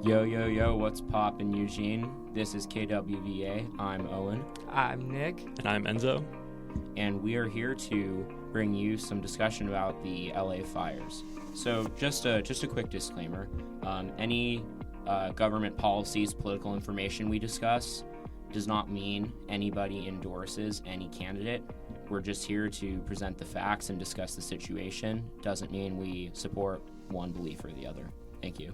Yo, yo, yo, what's poppin', Eugene? This is KWVA. I'm Owen. I'm Nick. And I'm Enzo. And we are here to bring you some discussion about the LA fires. So just a quick disclaimer. Any government policies, political information we discuss does not mean anybody endorses any candidate. We're just here to present the facts and discuss the situation. Doesn't mean we support one belief or the other. Thank you.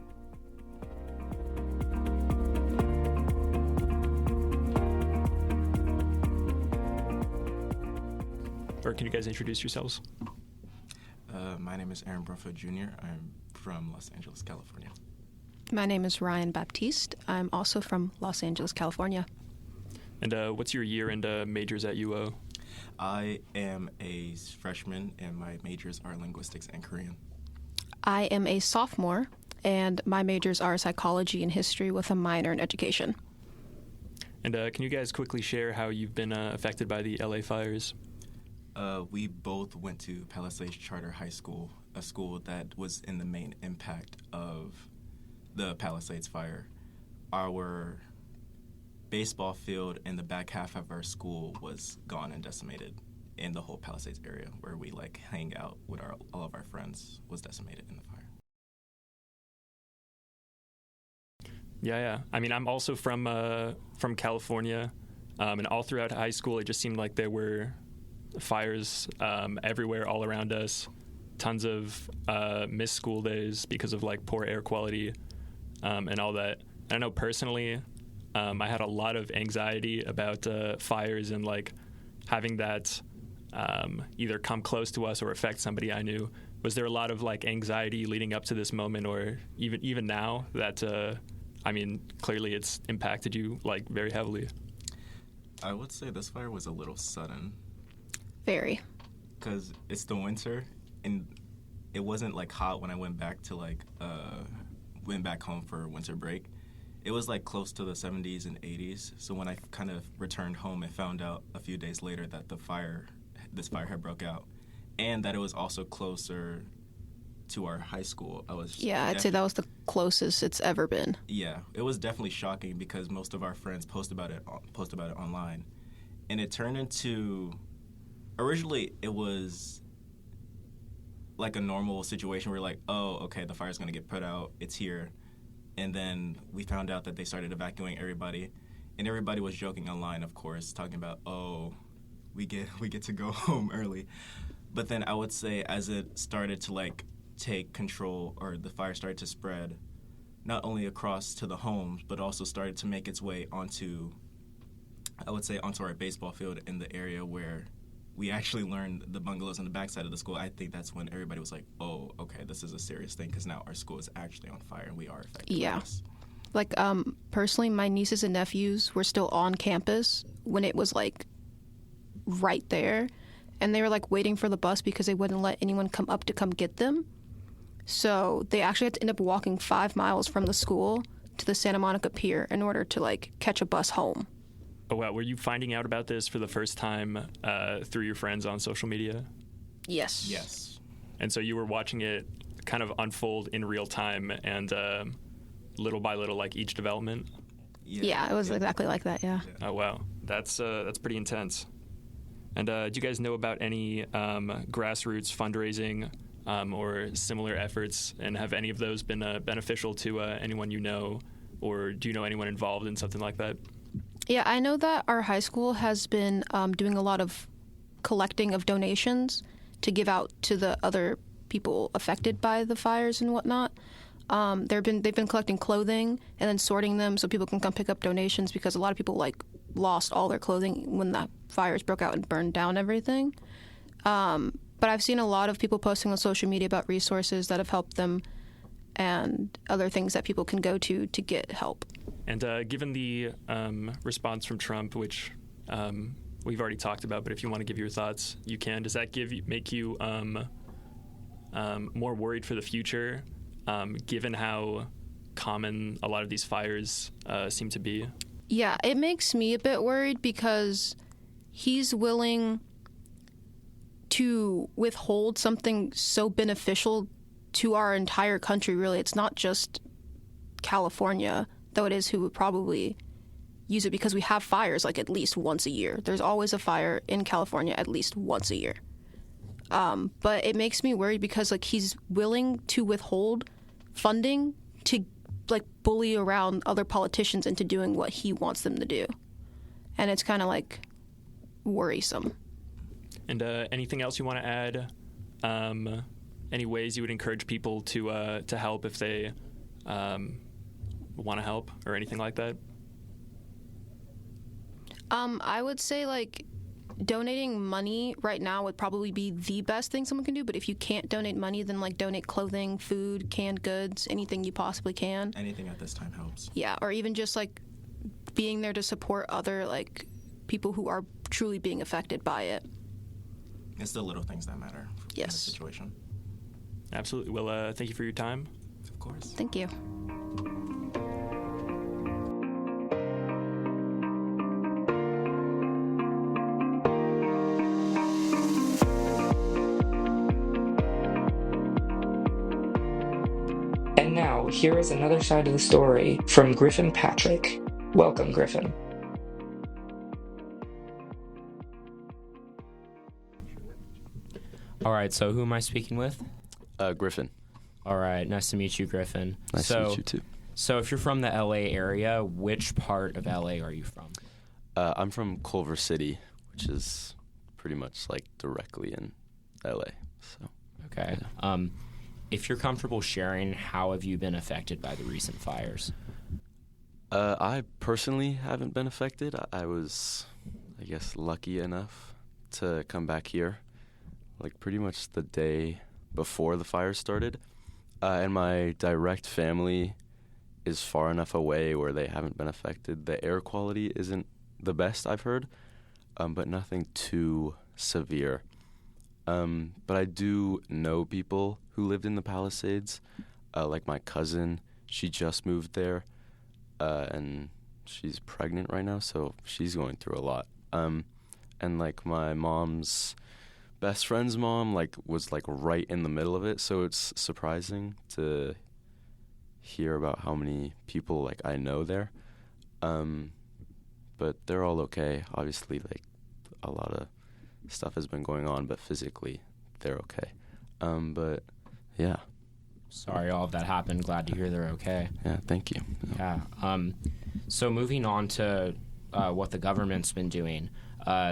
Or can you guys introduce yourselves? My name is Aaron Brumfield Jr. I'm from Los Angeles, California. My name is Ryan Baptiste. I'm also from Los Angeles, California. And what's your year and majors at UO? I am a freshman, and my majors are linguistics and Korean. I am a sophomore, and my majors are psychology and history with a minor in education. And can you guys quickly share how you've been affected by the LA fires? We both went to Palisades Charter High School, a school that was in the main impact of the Palisades fire. Our baseball field in the back half of our school was gone and decimated, and the whole Palisades area where we hang out with all of our friends was decimated in the fire. Yeah. I mean, I'm also from California, and all throughout high school, it just seemed like there were fires everywhere, all around us. Tons of missed school days because of poor air quality and all that. I know personally, I had a lot of anxiety about fires and having that either come close to us or affect somebody I knew. Was there a lot of anxiety leading up to this moment, or even now that clearly it's impacted you very heavily? I would say this fire was a little sudden. Very. Because it's the winter, and it wasn't hot when I went back to went back home for winter break. It was close to the 70s and 80s. So when I kind of returned home and found out a few days later that this fire had broke out, and that it was also closer to our high school, I'd say that was the closest it's ever been. Yeah, it was definitely shocking because most of our friends post about it online, and it turned into. Originally, it was a normal situation where oh, okay, the fire's going to get put out. It's here. And then we found out that they started evacuating everybody. And everybody was joking online, of course, talking about, oh, we get to go home early. But then I would say as it started to take control, or the fire started to spread, not only across to the homes, but also started to make its way onto our baseball field in the area where we actually learned the bungalows on the backside of the school. I think that's when everybody was oh, okay, this is a serious thing because now our school is actually on fire and we are affected. Yeah. Personally, my nieces and nephews were still on campus when it was right there, and they were waiting for the bus because they wouldn't let anyone come up to come get them. So they actually had to end up walking 5 miles from the school to the Santa Monica Pier in order to catch a bus home. Oh, wow. Were you finding out about this for the first time through your friends on social media? Yes. Yes. And so you were watching it kind of unfold in real time and little by little, each development? Yeah, it was exactly like that, yeah. Oh, wow. That's pretty intense. And do you guys know about any grassroots fundraising or similar efforts? And have any of those been beneficial to anyone you know? Or do you know anyone involved in something like that? Yeah, I know that our high school has been doing a lot of collecting of donations to give out to the other people affected by the fires and whatnot. They've been collecting clothing and then sorting them so people can come pick up donations because a lot of people lost all their clothing when the fires broke out and burned down everything. But I've seen a lot of people posting on social media about resources that have helped them and other things that people can go to get help. And given the response from Trump, which we've already talked about, but if you want to give your thoughts, you can. Does that make you more worried for the future, given how common a lot of these fires seem to be? Yeah, it makes me a bit worried because he's willing to withhold something so beneficial to our entire country, really. It's not just California, though it is, who would probably use it because we have fires like at least once a year. There's always a fire in California at least once a year. But it makes me worried because like he's willing to withhold funding to like bully around other politicians into doing what he wants them to do. And it's kind of like worrisome. And anything else you want to add? Any ways you would encourage people to help if they want to help or anything like that? I would say like donating money right now would probably be the best thing someone can do. But if you can't donate money, then like donate clothing, food, canned goods, anything you possibly can. Anything at this time helps. Yeah, or even just like being there to support other like people who are truly being affected by it. It's the little things that matter in this situation. Absolutely. Well, thank you for your time. Of course. Thank you. And now, here is another side of the story from Griffin Patrick. Welcome, Griffin. All right, so who am I speaking with? Griffin. All right, nice to meet you, Griffin. Nice to meet you, too. So if you're from the LA area, which part of LA are you from? I'm from Culver City, which is pretty much like directly in LA. So. Okay. Yeah. If you're comfortable sharing, how have you been affected by the recent fires? I personally haven't been affected. I was, I guess, lucky enough to come back here, like pretty much the day before the fire started. And my direct family is far enough away where they haven't been affected. The air quality isn't the best, I've heard, but nothing too severe. But I do know people who lived in the Palisades, like my cousin. She just moved there, and she's pregnant right now, so she's going through a lot. And like my mom's best friend's mom, like was like right in the middle of it, so it's surprising to hear about how many people like I know there. But they're all okay. Obviously, like a lot of stuff has been going on, but physically they're okay. But yeah. Sorry all of that happened. Glad to hear they're okay. Yeah, thank you. Yeah. So moving on to what the government's been doing.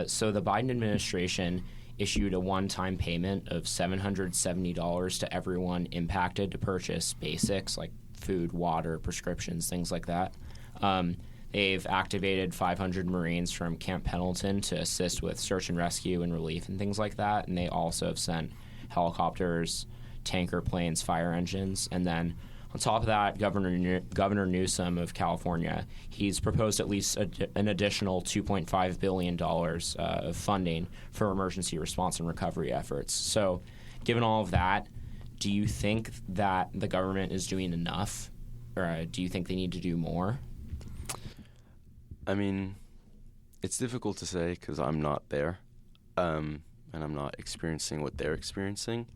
So the Biden administration issued a one-time payment of $770 to everyone impacted to purchase basics like food, water, prescriptions, things like that. They've activated 500 Marines from Camp Pendleton to assist with search and rescue and relief and things like that. And they also have sent helicopters, tanker planes, fire engines. And then on top of that, Governor Newsom of California, he's proposed at least an additional $2.5 billion of funding for emergency response and recovery efforts. So given all of that, do you think that the government is doing enough, or do you think they need to do more? I mean, it's difficult to say because I'm not there, and I'm not experiencing what they're experiencing.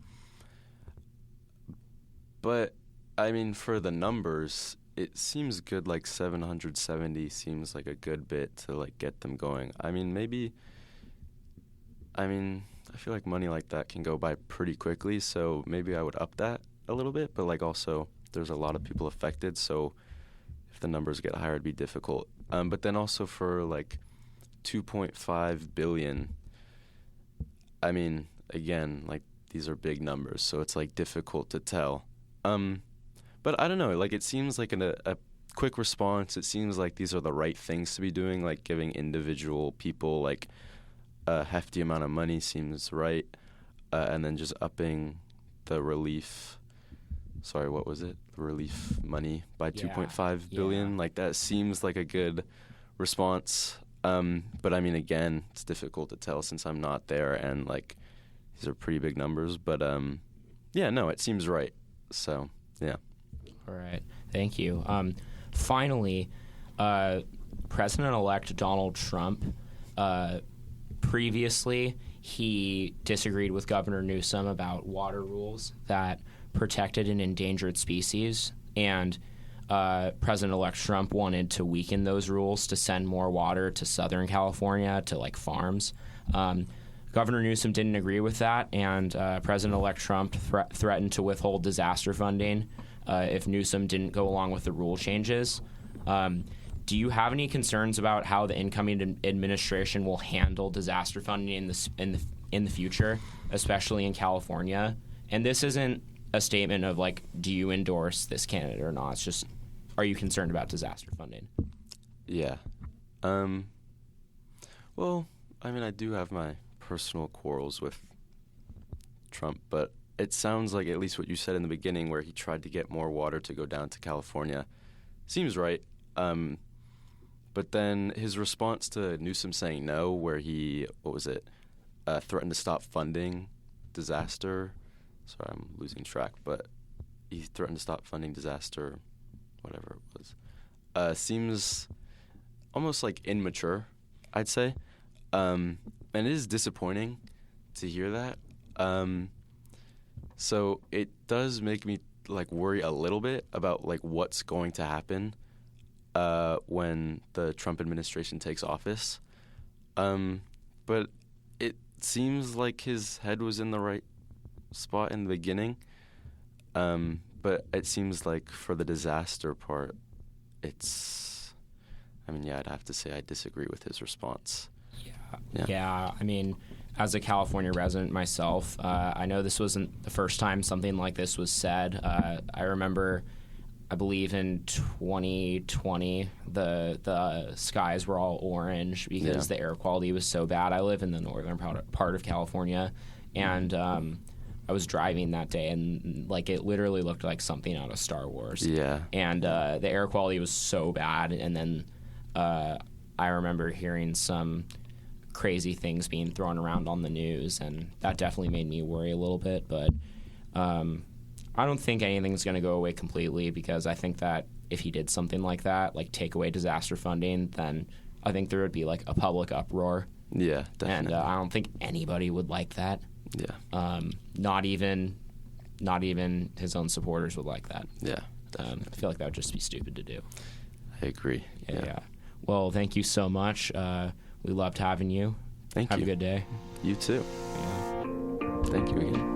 But, I mean, for the numbers, it seems good, like 770 seems like a good bit to, like, get them going. I mean, I feel like money like that can go by pretty quickly, so maybe I would up that a little bit, but, like, also there's a lot of people affected, so if the numbers get higher, it'd be difficult. But then also for, like, $2.5 billion, I mean, again, like, these are big numbers, so it's, like, difficult to tell. But I don't know, like, it seems like a quick response. It seems like these are the right things to be doing, like giving individual people, like, a hefty amount of money seems right, and then just upping the relief money by $2.5 billion. Yeah. Like, that seems like a good response. But I mean, again, it's difficult to tell since I'm not there, and like, these are pretty big numbers. But yeah, no, it seems right. So yeah. All right. Thank you. Finally, President-elect Donald Trump, previously, he disagreed with Governor Newsom about water rules that protected an endangered species. And President-elect Trump wanted to weaken those rules to send more water to Southern California to like farms. Governor Newsom didn't agree with that, and President-elect Trump threatened to withhold disaster funding if Newsom didn't go along with the rule changes. Do you have any concerns about how the incoming administration will handle disaster funding in the future, especially in California? And this isn't a statement of like, do you endorse this candidate or not? It's just, are you concerned about disaster funding? Yeah. Well, I mean, I do have my personal quarrels with Trump, but it sounds like at least what you said in the beginning, where he tried to get more water to go down to California, seems right. But then his response to Newsom saying no, where he, threatened to stop funding disaster. Sorry, I'm losing track, but he threatened to stop funding disaster, whatever it was. Seems almost like immature, I'd say. And it is disappointing to hear that. So it does make me like worry a little bit about like what's going to happen when the Trump administration takes office. But it seems like his head was in the right spot in the beginning. But it seems like for the disaster part, I'd have to say I disagree with his response. Yeah. I mean, as a California resident myself, I know this wasn't the first time something like this was said. I remember, I believe in 2020, the skies were all orange because the air quality was so bad. I live in the northern part of California, and I was driving that day, and like it literally looked like something out of Star Wars. Yeah. And the air quality was so bad, and then I remember hearing some crazy things being thrown around on the news, and that definitely made me worry a little bit. But I don't think anything's going to go away completely, because I think that if he did something like that, like take away disaster funding, then I think there would be like a public uproar. Yeah, definitely. And I don't think anybody would like that. Yeah. Not even his own supporters would like that. Yeah. I feel like that would just be stupid to do. I agree. Yeah. Well, thank you so much. We loved having you. Thank you. Have a good day. You too. Yeah. Thank you again.